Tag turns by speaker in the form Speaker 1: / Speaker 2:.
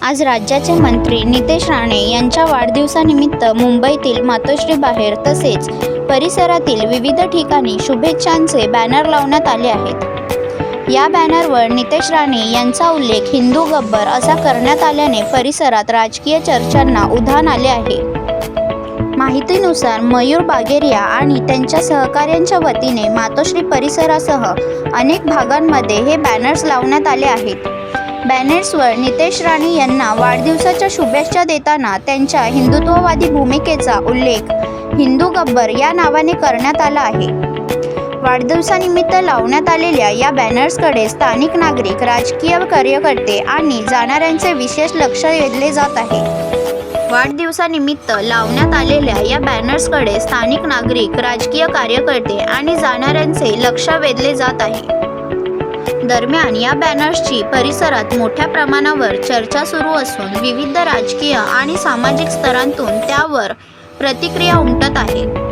Speaker 1: आज राज्याचे मंत्री नितेश राणे यांच्या वाढदिवसानिमित्त मुंबईतील मातोश्री बाहेर तसेच परिसरातील विविध ठिकाणी शुभेच्छांचे बॅनर लावण्यात आले आहेत। या बॅनरवर नितेश राणे यांचा उल्लेख हिंदू गब्बर असा करण्यात आल्याने परिसरात राजकीय चर्चांना उधाण आले आहे। माहितीनुसार मयूर बागेरिया आणि त्यांच्या सहकाऱ्यांच्या वतीने मातोश्री परिसरासह अनेक भागांमध्ये हे बॅनर्स लावण्यात आले आहेत। बॅनर्सवर नितेश राणे यांना वाढदिवसाच्या शुभेच्छा देताना त्यांच्या हिंदुत्ववादी भूमिकेचा उल्लेख हिंदू गब्बर या नावाने करण्यात आला आहे। वाढदिवसानिमित्त लावण्यात आलेल्या या बॅनर्सकडे स्थानिक नागरिक, राजकीय कार्यकर्ते आणि जाणाऱ्यांचे विशेष लक्ष वेधले जात आहे। वाढदिवसानिमित्त लावण्यात आलेल्या या बॅनर्सकडे स्थानिक नागरिक, राजकीय कार्यकर्ते आणि जाणाऱ्यांचे लक्ष वेधले जात आहे। दरम्यान या बॅनर्सची परिसरात मोठ्या प्रमाणावर चर्चा सुरू असून विविध राजकीय आणि सामाजिक स्तरांतून त्यावर प्रतिक्रिया उमटत आहेत।